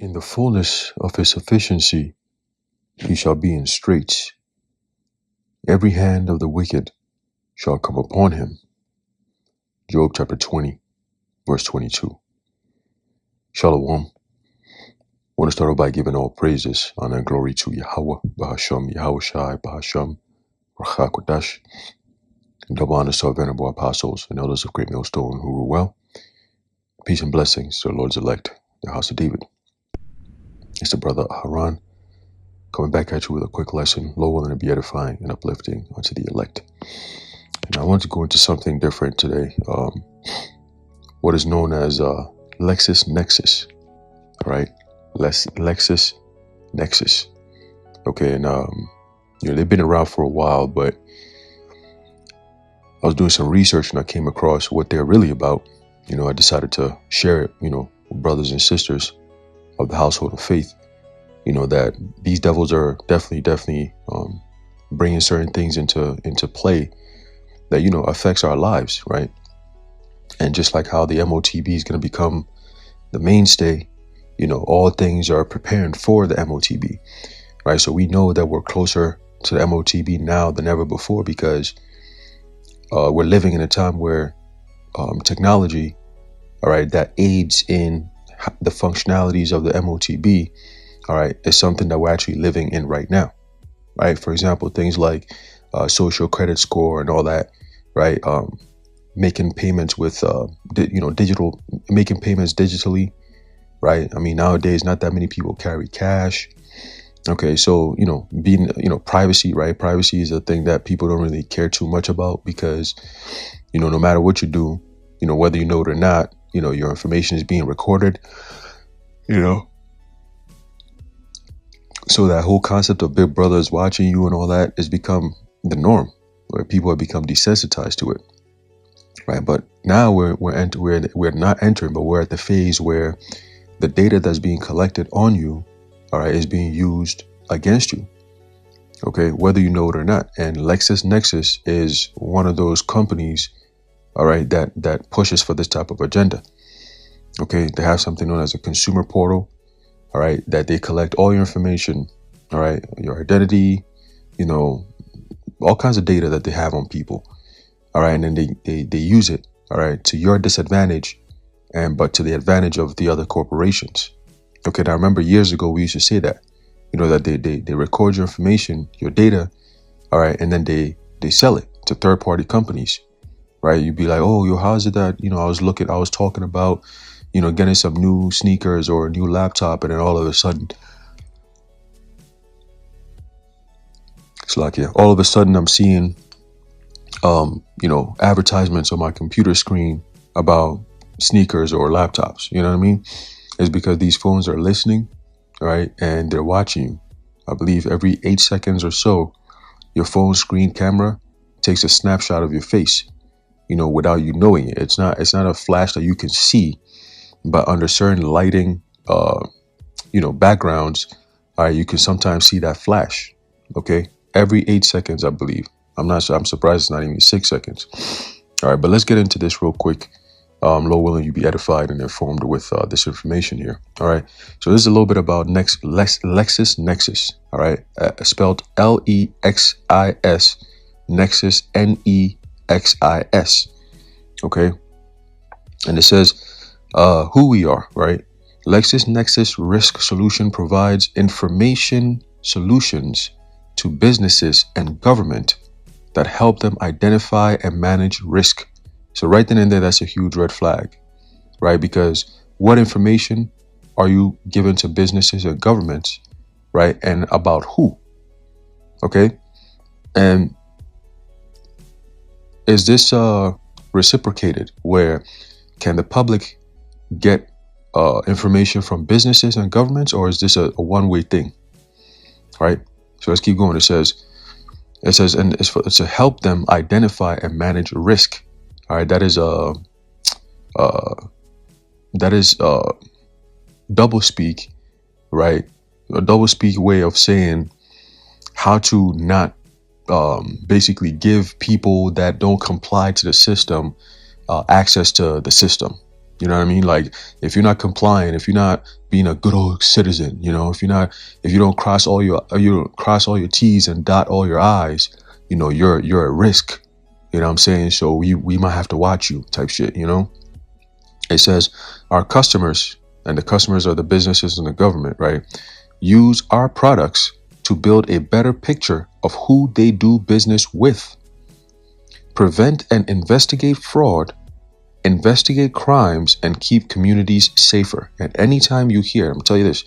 In the fullness of his sufficiency, he shall be in straits. Every hand of the wicked shall come upon him. Job chapter 20, verse 22. Shalom. I want to start off by giving all praises, honor, and glory to Yahweh, Bahasham, Yahushai, Bahasham, Rachakodash. Double honors to our venerable apostles and elders of Great Millstone who rule well. Peace and blessings to the Lord's elect, the house of David. It's the brother Haran coming back at you with a quick lesson, low willing to be edifying and uplifting unto the elect. And I want to go into something different today. What is known as LexisNexis, right? LexisNexis. Okay, and they've been around for a while, but I was doing some research and I came across what they're really about. I decided to share it, with brothers and sisters of the household of faith. That these devils are definitely bringing certain things into play that affects our lives, right? And just like how the MOTB is going to become the mainstay, all things are preparing for the MOTB, right? So we know that we're closer to the MOTB now than ever before because we're living in a time where technology, all right, that aids in the functionalities of the MOTB, all right, is something that we're actually living in right now, right? For example, things like social credit score and all that, right? Making payments with, making payments digitally, right? I mean, nowadays, not that many people carry cash. Okay, so, being, privacy, right? Privacy is a thing that people don't really care too much about because, no matter what you do, whether you know it or not, your information is being recorded, So that whole concept of Big Brother is watching you and all that has become the norm, where people have become desensitized to it, right? But now we're not entering, but we're at the phase where the data that's being collected on you, all right, is being used against you, okay, whether you know it or not. And LexisNexis is one of those companies, all right, that pushes for this type of agenda. Okay, they have something known as a consumer portal, all right, that they collect all your information, all right, your identity, all kinds of data that they have on people, all right, and then they use it, all right, to your disadvantage, but to the advantage of the other corporations. Okay, now I remember years ago we used to say that, that they record your information, your data, all right, and then they sell it to third-party companies, right? You'd be like, oh, how is it that, I was talking about, getting some new sneakers or a new laptop, and then all of a sudden, all of a sudden I'm seeing, advertisements on my computer screen about sneakers or laptops. You know what I mean? It's because these phones are listening, right? And they're watching you. I believe every 8 seconds or so, your phone screen camera takes a snapshot of your face, without you knowing it. It's not a flash that you can see, but under certain lighting, backgrounds, all right, you can sometimes see that flash. Okay, every 8 seconds, I believe. I'm surprised it's not even 6 seconds. All right, but let's get into this real quick. Lord willing, you be edified and informed with this information here. All right, so this is a little bit about LexisNexis. All right, spelled LEXIS, Nexus NEXIS. Okay, and it says who we are, right? LexisNexis Risk Solution provides information solutions to businesses and government that help them identify and manage risk. So right then and there, that's a huge red flag, right? Because what information are you giving to businesses and governments, right? And about who? Okay. And is this reciprocated, where can the public get information from businesses and governments, or is this a one-way thing? Right. So let's keep going. It says, and it's to help them identify and manage risk. All right. That is double speak, right? A double speak way of saying how to not basically give people that don't comply to the system access to the system. You know what I mean? Like, if you're not compliant, if you're not being a good old citizen, if you don't cross all your T's and dot all your I's, you're at risk. You know what I'm saying? So we might have to watch you type shit, It says our customers, and the customers are the businesses and the government, right? Use our products to build a better picture of who they do business with. Prevent and investigate fraud, investigate crimes, and keep communities safer. And anytime you hear, I'm tell you this,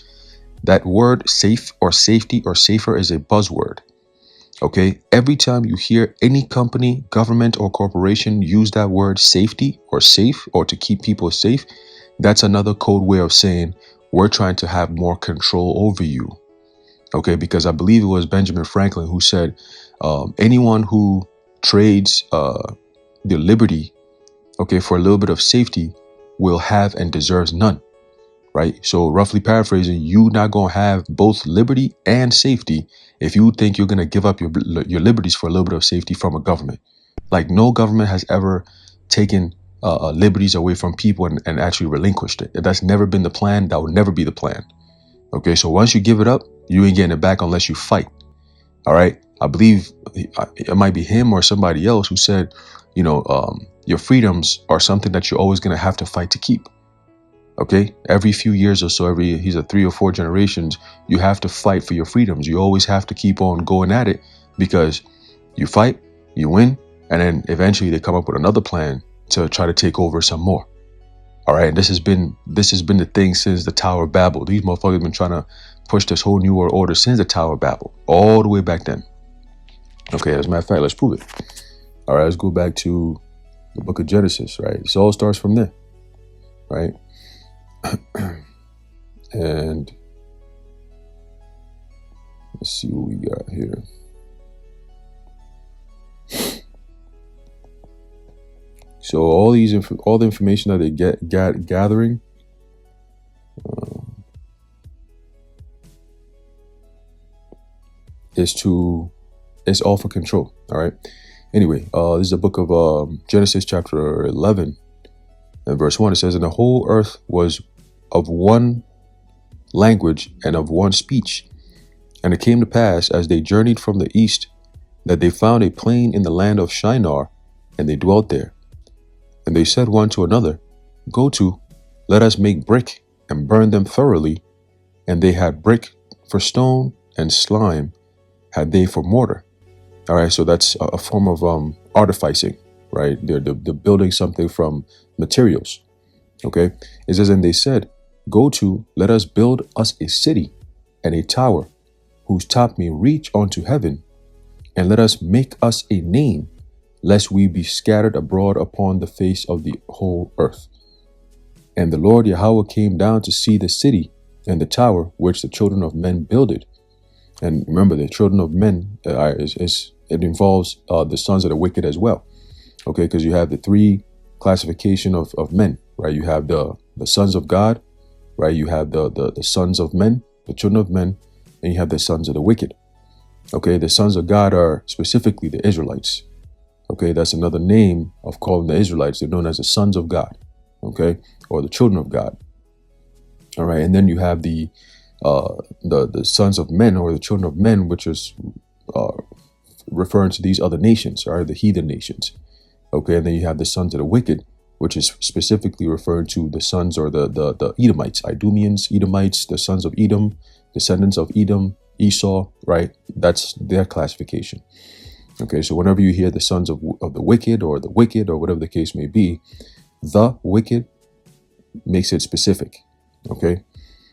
that word safe or safety or safer is a buzzword. Okay, every time you hear any company, government, or corporation use that word safety or safe or to keep people safe, that's another code way of saying we're trying to have more control over you. Okay, because I believe it was Benjamin Franklin who said anyone who trades their liberty, okay, for a little bit of safety will have and deserves none. Right? So roughly paraphrasing, you not going to have both liberty and safety if you think you're going to give up your liberties for a little bit of safety from a government. Like, no government has ever taken liberties away from people and actually relinquished it. That's never been the plan. That will never be the plan. Okay, so once you give it up, you ain't getting it back unless you fight. All right? I believe it might be him or somebody else who said, your freedoms are something that you're always going to have to fight to keep. Okay, every few years or so, he's a 3 or 4 generations, you have to fight for your freedoms. You always have to keep on going at it, because you fight, you win, and then eventually they come up with another plan to try to take over some more. All right, and this has been the thing since the Tower of Babel. These motherfuckers have been trying to push this whole new world order since the Tower of Babel, all the way back then. Okay, as a matter of fact, let's prove it. All right, let's go back to the book of Genesis. Right, it all starts from there. Right. And let's see what we got here. So all the information that they gathering, it's all for control. All right. Anyway, this is the book of Genesis chapter 11 and verse 1. It says, "And the whole earth was of one language and of one speech. And it came to pass, as they journeyed from the east, that they found a plain in the land of Shinar, and they dwelt there. And they said one to another, Go to, let us make brick, and burn them thoroughly. And they had brick for stone, and slime had they for mortar." All right, so that's a form of artificing, right? They're building something from materials. Okay, it says, "And they said, Go to, let us build us a city and a tower, whose top may reach unto heaven, and let us make us a name, lest we be scattered abroad upon the face of the whole earth. And the Lord Yahweh came down to see the city and the tower which the children of men builded." And remember, the children of men it involves the sons of the wicked as well. Okay, because you have the 3 classification of men, right? You have the sons of God, right? You have the sons of men, the children of men, and you have the sons of the wicked. Okay, the sons of God are specifically the Israelites. Okay, that's another name of calling the Israelites. They're known as the sons of God, okay, or the children of God. All right, and then you have the sons of men, or the children of men, which is referring to these other nations, or the heathen nations. Okay, and then you have the sons of the wicked, which is specifically referring to the sons, or the Edomites, Idumeans, Edomites, the sons of Edom, descendants of Edom, Esau, right? That's their classification. Okay, so whenever you hear the sons of the wicked, or whatever the case may be, the wicked makes it specific. Okay,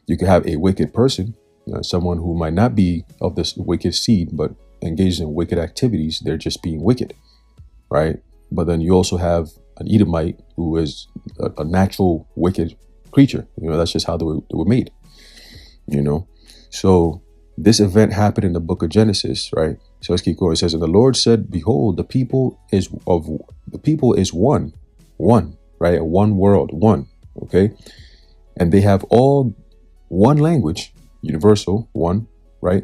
you can have a wicked person, someone who might not be of this wicked seed, but engaged in wicked activities. They're just being wicked, right? But then you also have an Edomite who is a natural wicked creature. That's just how they were made. So this event happened in the book of Genesis, right? So let's keep going. It says, "And the Lord said, Behold, the people is one, right? One world, one. Okay, and they have all one language, universal, one, right?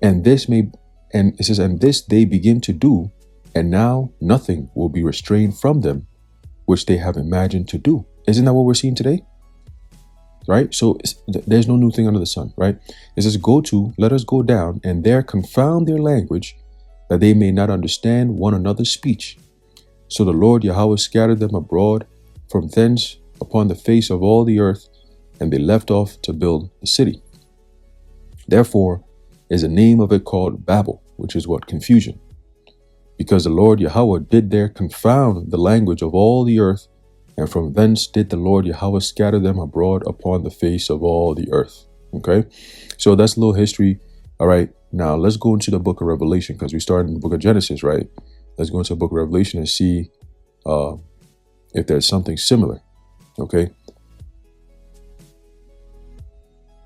And it says, and this they begin to do, and now nothing will be restrained from them, which they have imagined to do." Isn't that what we're seeing today? Right? So there's no new thing under the sun, right? It says, let us go down and there confound their language, that they may not understand one another's speech. So the Lord Yahweh scattered them abroad from thence upon the face of all the earth, and they left off to build the city. Therefore is the name of it called Babel, which is what? Confusion. Because the Lord Yahweh did there confound the language of all the earth, and from thence did the Lord Yahweh scatter them abroad upon the face of all the earth. Okay, so that's a little history. All right, now let's go into the book of Revelation, because we started in the book of Genesis, right? Let's go into the book of Revelation and see if there's something similar. Okay,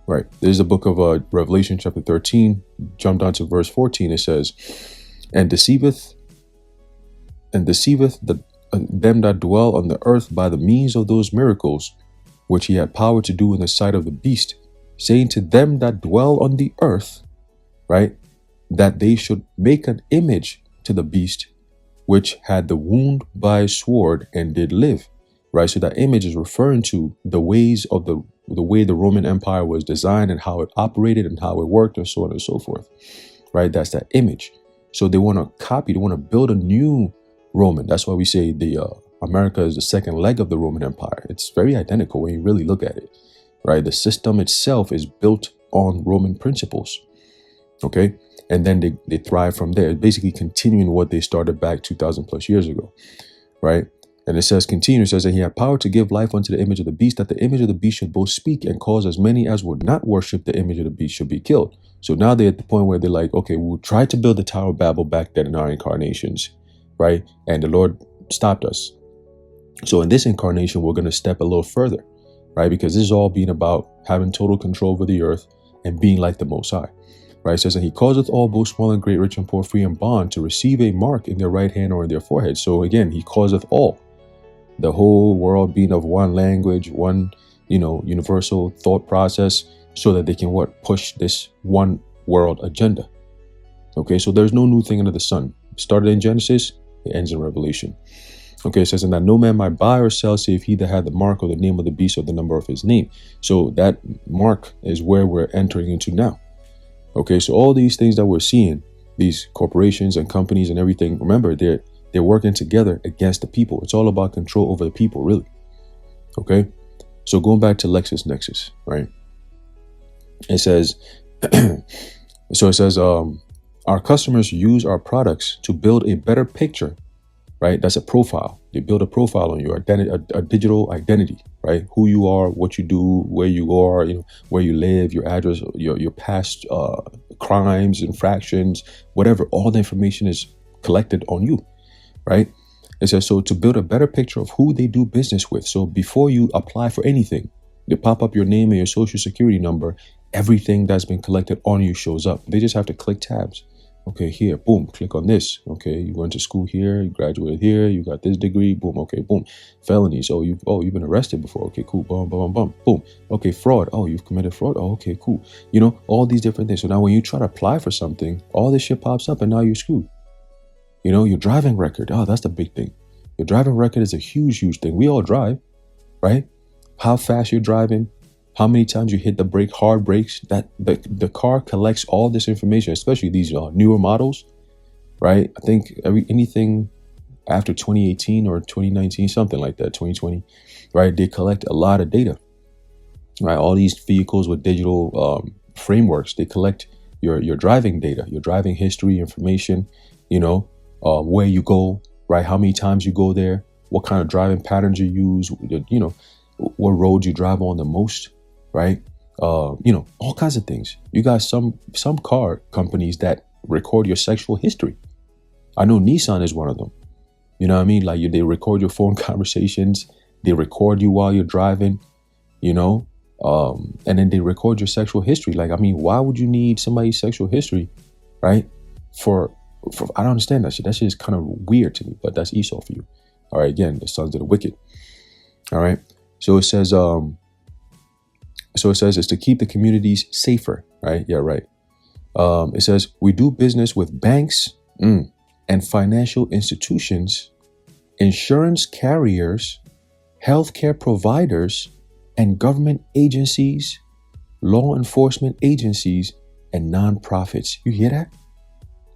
right. There's the book of Revelation chapter 13. Jump down to verse 14. It says, and deceiveth them that dwell on the earth by the means of those miracles which he had power to do in the sight of the beast, saying to them that dwell on the earth, right, that they should make an image to the beast which had the wound by a sword and did live. Right, so that image is referring to the ways of the way the Roman Empire was designed and how it operated and how it worked and so on and so forth. Right, that's that image. So they want to copy, they want to build a new Roman. That's why we say America is the second leg of the Roman Empire. It's very identical when you really look at it, right? The system itself is built on Roman principles, okay? And then they thrive from there, basically continuing what they started back 2,000 plus years ago, right? And it says, it says that he had power to give life unto the image of the beast, that the image of the beast should both speak and cause as many as would not worship the image of the beast should be killed. So now they're at the point where they're like, okay, we'll try to build the Tower of Babel back then in our incarnations, right? And the Lord stopped us. So in this incarnation, we're going to step a little further, right? Because this is all being about having total control over the earth and being like the Most High, right? It says that he causeth all, both small and great, rich and poor, free and bond, to receive a mark in their right hand or in their forehead. So again, he causeth all, the whole world being of one language, one, universal thought process, so that they can push this one world agenda. Okay, so there's no new thing under the sun. It started in Genesis, it ends in Revelation. Okay, it says, and that no man might buy or sell save he that had the mark or the name of the beast or the number of his name. So that mark is where we're entering into now. Okay, so all these things that we're seeing, these corporations and companies and everything, remember, they're working together against the people. It's all about control over the people, really. Okay, so going back to LexisNexis, right? It says, our customers use our products to build a better picture, right? That's a profile. They build a profile on you, a digital identity, right? Who you are, what you do, where you are, where you live, your address, your past crimes, infractions, whatever. All the information is collected on you, right? It says, so to build a better picture of who they do business with. So before you apply for anything, they pop up your name and your social security number. Everything that's been collected on you shows up. They just have to click tabs. Okay, here, boom, click on this. Okay, you went to school here, you graduated here, you got this degree, boom, okay, boom. Felonies, you've been arrested before. Okay, cool, boom, boom. Okay, fraud. Oh, you've committed fraud. Oh, okay, cool. All these different things. So now when you try to apply for something, all this shit pops up and now you're screwed. Your driving record. Oh, that's the big thing. Your driving record is a huge, huge thing. We all drive, right? How fast you're driving, how many times you hit the brake, hard brakes, that the car collects all this information, especially these newer models, right? I think anything after 2018 or 2019, something like that, 2020, right? They collect a lot of data, right? All these vehicles with digital frameworks, they collect your driving data, your driving history, information, where you go, right? How many times you go there, what kind of driving patterns you use, what roads you drive on the most, right? All kinds of things. You got some car companies that record your sexual history. I know Nissan is one of them. You know what I mean? Like they record your phone conversations. They record you while you're driving, and then they record your sexual history. Like, I mean, why would you need somebody's sexual history, right? For I don't understand that shit. That shit is kind of weird to me, but that's Esau for you. All right, again, the sons of the wicked. All right. So it says, it's to keep the communities safer, right? Yeah, right. It says, we do business with banks and financial institutions, insurance carriers, healthcare providers and government agencies, law enforcement agencies, and nonprofits. You hear that?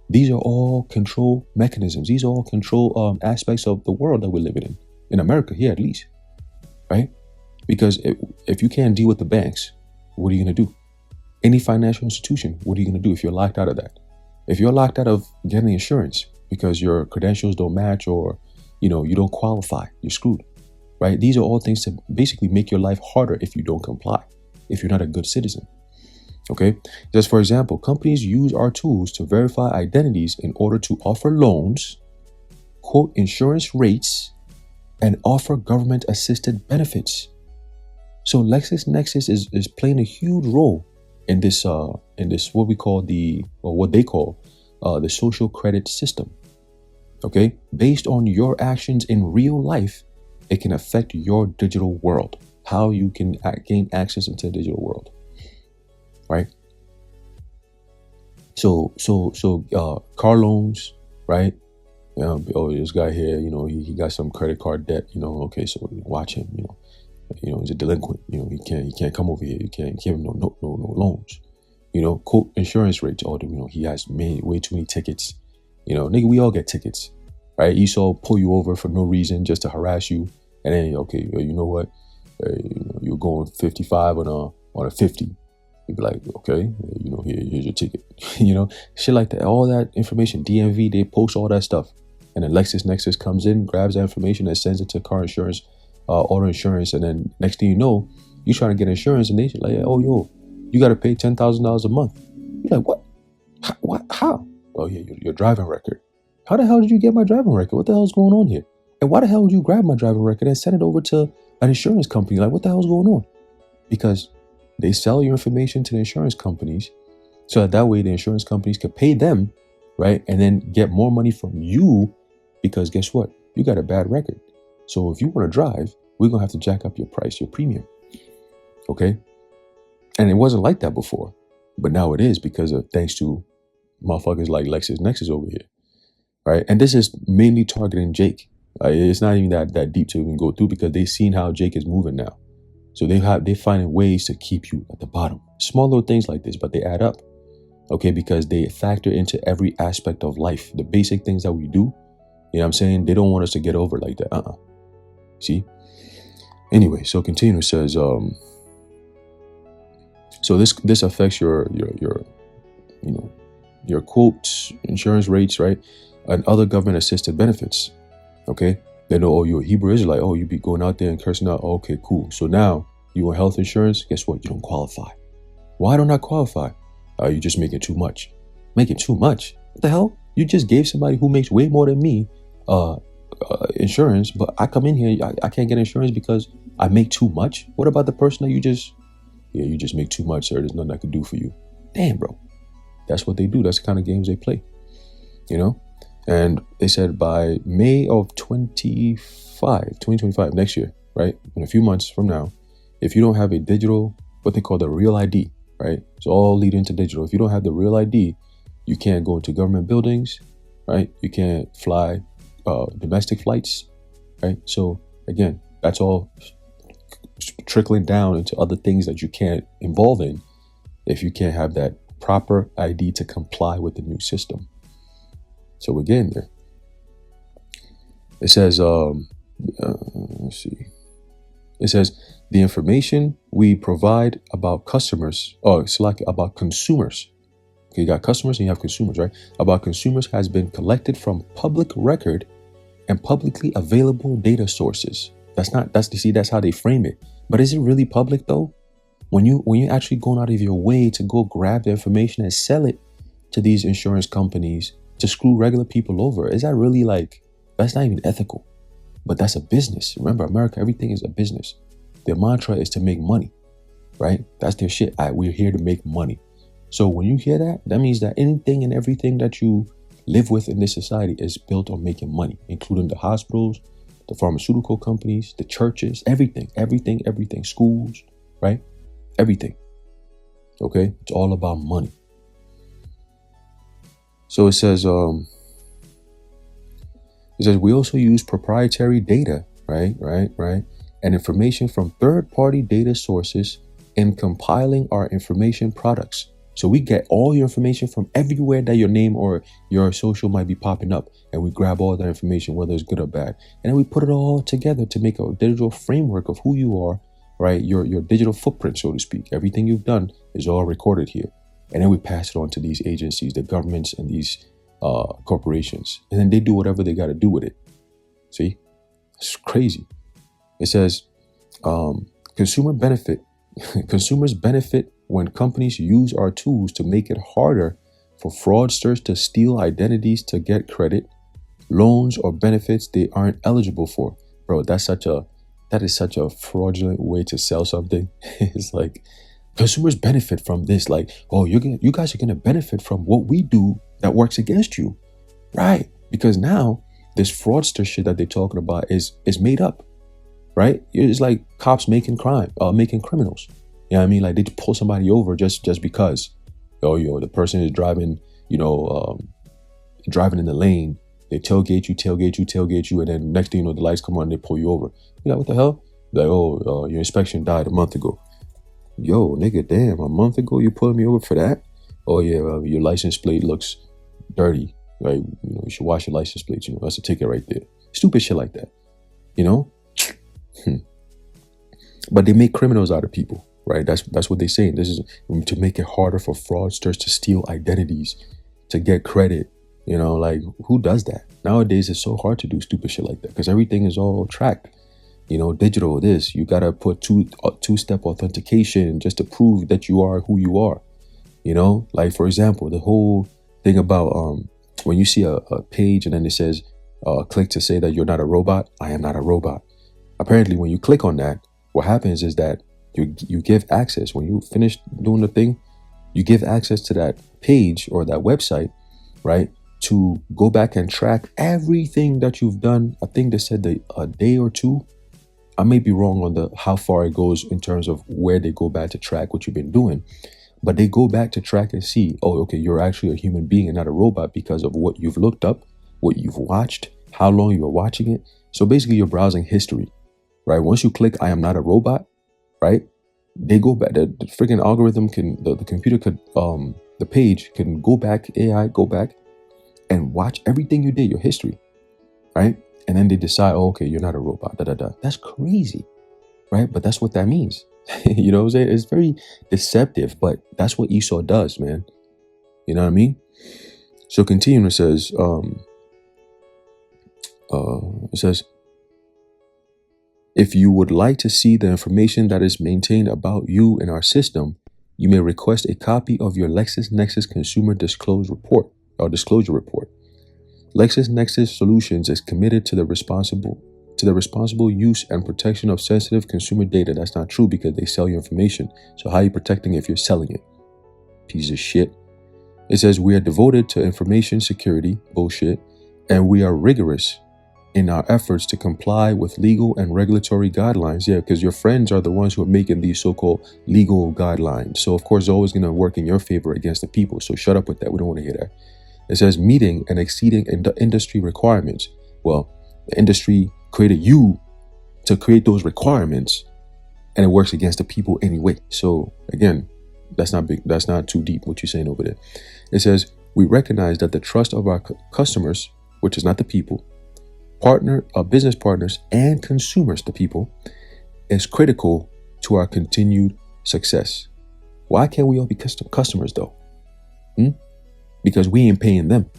These are all control mechanisms. These are all control aspects of the world that we're living in America here at least, right? Because if you can't deal with the banks, what are you going to do? Any financial institution, what are you going to do if you're locked out of that? If you're locked out of getting insurance because your credentials don't match, or you don't qualify, you're screwed, right? These are all things to basically make your life harder if you don't comply, if you're not a good citizen. Okay, just for example, companies use our tools to verify identities in order to offer loans, quote insurance rates, and offer government assisted benefits. So LexisNexis is playing a huge role in this what we call what they call the social credit system. Okay, based on your actions in real life, it can affect your digital world, how you can gain access into the digital world, right? So car loans, right? This guy here, he got some credit card debt, okay, so watch him, he's a delinquent, he can't come over here, you can't give him no loans, quote insurance rates, he has made way too many tickets, nigga, we all get tickets, right? Esau pull you over for no reason just to harass you, and then okay, you know what, you're going 55 on a 50. You'd be like, okay, here's your ticket. Shit like that. All that information, DMV, they post all that stuff. And then LexisNexis comes in, grabs that information, and sends it to car insurance, auto insurance. And then next thing you know, you're trying to get insurance, and they like, oh, yo, you got to pay $10,000 a month. You're like, what? How? Oh, yeah, your driving record. How the hell did you get my driving record? What the hell is going on here? And why the hell would you grab my driving record and send it over to an insurance company? Like, what the hell is going on? Because they sell your information to the insurance companies so that way the insurance companies could pay them, right? And then get more money from you, because guess what? You got a bad record. So if you want to drive, we're going to have to jack up your price, your premium. Okay? And it wasn't like that before, but now it is because of thanks to motherfuckers like LexisNexis over here, right? And this is mainly targeting Jake. It's not even that deep to even go through, because they've seen how Jake is moving now. So they're finding ways to keep you at the bottom. Small little things like this, but they add up. Okay, because they factor into every aspect of life. The basic things that we do, you know what I'm saying? They don't want us to get over like that. See? Anyway, so continue. It says, so this affects your quotes, insurance rates, right? And other government assisted benefits. Okay? They know, oh, you're a Hebrew Israelite. Oh, you be going out there and cursing out. Oh, okay, cool. So now you want health insurance. Guess what? You don't qualify. Why don't I qualify? You're just making too much. Making too much? What the hell? You just gave somebody who makes way more than me insurance, but I come in here, I can't get insurance because I make too much? What about the person that you just make too much, sir. There's nothing I can do for you. Damn, bro. That's what they do. That's the kind of games they play. And they said by May of 2025, next year, right? In a few months from now, if you don't have a digital, what they call the real ID, right? It's all leading into digital. If you don't have the real ID, you can't go into government buildings, right? You can't fly domestic flights, right? So again, that's all trickling down into other things that you can't involve in if you can't have that proper ID to comply with the new system. So we're getting there. It says, let's see. It says the information we provide about customers, it's like about consumers. Okay, you got customers and you have consumers, right? About consumers has been collected from public record and publicly available data sources. That's how they frame it. But is it really public though? When you actually going out of your way to go grab the information and sell it to these insurance companies to screw regular people over, is that really that's not even ethical? But that's a business. Remember, America, everything is a business. Their mantra is to make money, right? That's their shit. We're here to make money. So when you hear that, that means that anything and everything that you live with in this society is built on making money, including the hospitals, the pharmaceutical companies, the churches, everything, schools, right? Everything. Okay? It's all about money. So it says we also use proprietary data, right? and information from third-party data sources in compiling our information products. So we get all your information from everywhere that your name or your social might be popping up, and we grab all that information, whether it's good or bad, and then we put it all together to make a digital framework of who you are, right? Your digital footprint, so to speak. Everything you've done is all recorded here, and then we pass it on to these agencies, the governments, and these corporations, and then they do whatever they got to do with it. See, it's crazy. It says consumers benefit when companies use our tools to make it harder for fraudsters to steal identities to get credit, loans, or benefits they aren't eligible for. Bro, that is such a fraudulent way to sell something. It's like consumers benefit from this. Like, oh, you guys are gonna benefit from what we do that works against you, right? Because now this fraudster shit that they're talking about is made up, right? It's like cops making criminals. You know what I mean? Like they pull somebody over just because, the person is driving, driving in the lane. They tailgate you, and then next thing you know, the lights come on and they pull you over. You're like, what the hell? Like, your inspection died a month ago. Yo, nigga, damn, a month ago you pulling me over for that? Oh yeah, your license plate looks dirty. Right? You should wash your license plates. That's a ticket right there. Stupid shit like that. But they make criminals out of people. Right, that's what they're saying. This is to make it harder for fraudsters to steal identities, to get credit. Like who does that nowadays? It's so hard to do stupid shit like that because everything is all tracked. Digital. This you gotta put two-step authentication just to prove that you are who you are. Like for example, the whole thing about when you see a page and then it says click to say that you're not a robot. I am not a robot. Apparently, when you click on that, what happens is that you give access. When you finish doing the thing, you give access to that page or that website, right? To go back and track everything that you've done. I think they said a day or two. I may be wrong on how far it goes in terms of where they go back to track what you've been doing. But they go back to track and see, oh, okay, you're actually a human being and not a robot because of what you've looked up, what you've watched, how long you were watching it. So basically you're browsing history, right? Once you click, I am not a robot, right? They go back, the freaking algorithm the computer could, the page can go back, AI go back and watch everything you did, your history, right? And then they decide, oh, okay, you're not a robot, That's crazy, right? But that's what that means. You know what I'm saying? It's very deceptive, but that's what Esau does, man. You know what I mean? So continuing, it says, if you would like to see the information that is maintained about you in our system, you may request a copy of your LexisNexis Consumer Disclosure Report. LexisNexis Solutions is committed to the responsible use and protection of sensitive consumer data. That's not true because they sell your information. So how are you protecting it if you're selling it? Piece of shit. It says we are devoted to information security, bullshit, and we are rigorous in our efforts to comply with legal and regulatory guidelines. Yeah, because your friends are the ones who are making these so-called legal guidelines. So of course, it's always going to work in your favor against the people. So shut up with that. We don't want to hear that. It says meeting and exceeding industry requirements. Well, the industry created you to create those requirements, and it works against the people anyway. So again, that's not big. That's not too deep what you're saying over there. It says we recognize that the trust of our customers, which is not the people, business partners, and consumers, the people, is critical to our continued success. Why can't we all be customers though? Because we ain't paying them.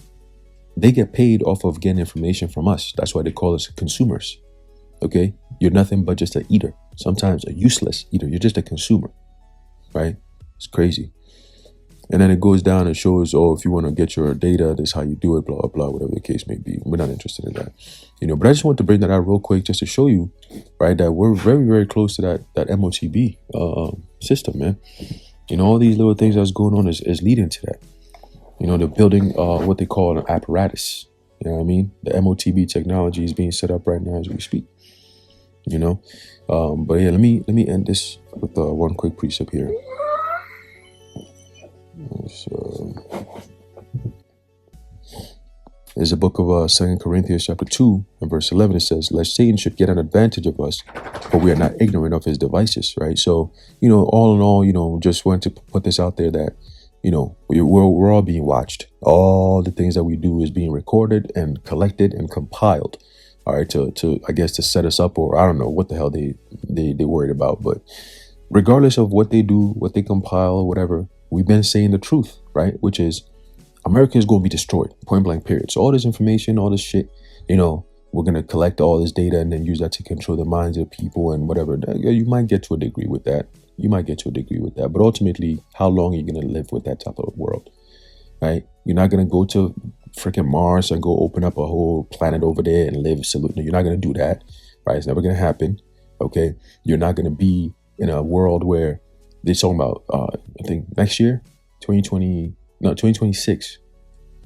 They get paid off of getting information from us. That's why they call us consumers. Okay? You're nothing but just an eater. Sometimes a useless eater. You're just a consumer. Right? It's crazy. And then it goes down and shows, if you want to get your data, this is how you do it, blah, blah, blah, whatever the case may be. We're not interested in that. But I just want to bring that out real quick just to show you, right, that we're very, very close to that MOTB system, man. All these little things that's going on is leading to that. They're building what they call an apparatus. You know what I mean? The MOTB technology is being set up right now as we speak. But yeah, let me end this with one quick precept here. There's a book of 2 Corinthians chapter 2 and verse 11. It says, lest Satan should get an advantage of us, but we are not ignorant of his devices, right? So, all in all, just want to put this out there that, we're all being watched. All the things that we do is being recorded and collected and compiled, all right, to I guess to set us up, or I don't know what the hell they worried about. But regardless of what they do, what they compile or whatever, we've been saying the truth, right? Which is America is going to be destroyed, point blank, period. So all this information, all this shit, we're going to collect all this data and then use that to control the minds of people and whatever. You might get to a degree with that. But ultimately, how long are you going to live with that type of world, right? You're not going to go to freaking Mars and go open up a whole planet over there and live. Absolutely. You're not going to do that, right? It's never going to happen, okay? You're not going to be in a world where they're talking about, I think next year, 2026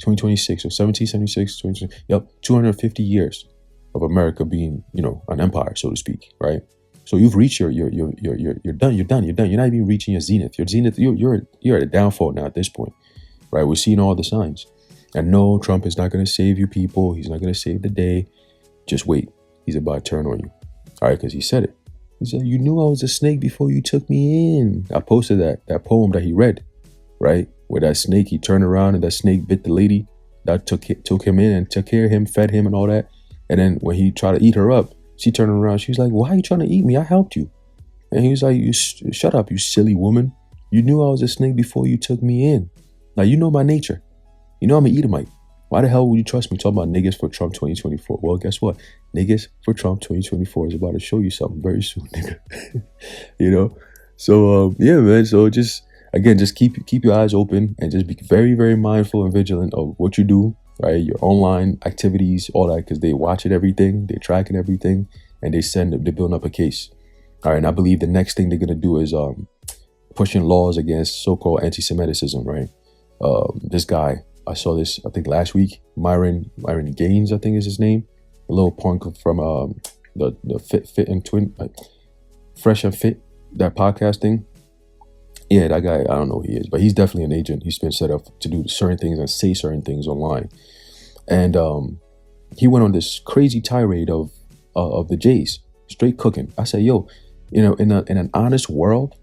or 1776, 250 years of America being, an empire, so to speak, right? So you've reached you're done. You're not even reaching your zenith. You're at a downfall now at this point, right? We're seeing all the signs. And no, Trump is not going to save you people. He's not going to save the day. Just wait. He's about to turn on you. All right, because he said it. He said, you knew I was a snake before you took me in. I posted that poem that he read, right? Where that snake, he turned around and that snake bit the lady that took him in and took care of him, fed him and all that. And then when he tried to eat her up, she turned around. She was like, why are you trying to eat me? I helped you. And he was like, you shut up, you silly woman. You knew I was a snake before you took me in. Now, you know my nature. You know I'm an Edomite. Why the hell would you trust me talking about niggas for Trump 2024? Well, guess what? Niggas for Trump 2024 is about to show you something very soon, nigga. So, yeah, man. So just keep your eyes open and just be very, very mindful and vigilant of what you do, right? Your online activities, all that, because they watching everything, they're tracking everything, and they're building up a case. All right, and I believe the next thing they're going to do is pushing laws against so-called anti-Semitism, right? This guy, I saw this, I think last week, Myron Gaines, I think is his name, a little punk from the Fit and Twin, Fresh and Fit, that podcast thing. Yeah, that guy, I don't know who he is, but he's definitely an agent. He's been set up to do certain things and say certain things online. And he went on this crazy tirade of the Jays, straight cooking. I said, yo, in an honest world,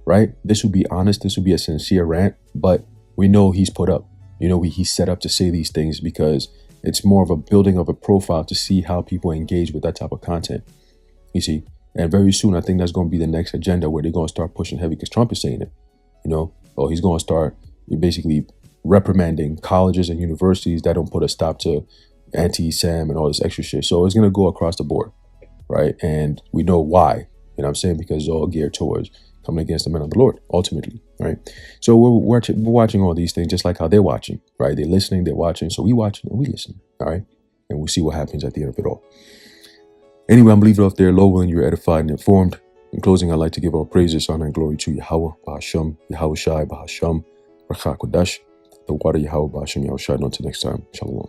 right? This would be honest. This would be a sincere rant, but we know he's put up. He's set up to say these things because it's more of a building of a profile to see how people engage with that type of content. You see? And very soon, I think that's going to be the next agenda where they're going to start pushing heavy because Trump is saying it, he's going to start basically reprimanding colleges and universities that don't put a stop to anti-Sam and all this extra shit. So it's going to go across the board, right? And we know why, you know what I'm saying? Because it's all geared towards coming against the men of the Lord, ultimately, right? So we're watching all these things just like how they're watching, right? They're listening, they're watching. So we watching and we listen, all right? And we'll see what happens at the end of it all. Anyway, I'm leaving it off there, low when you're edified and informed. In closing, I'd like to give all praises, honor, and glory to Yahweh, Bahasham, Yahweh Shai, Bahasham, Rakha Kodash, the water Yahweh, Bahasham, Yahweh Shai. Until next time, Shalom.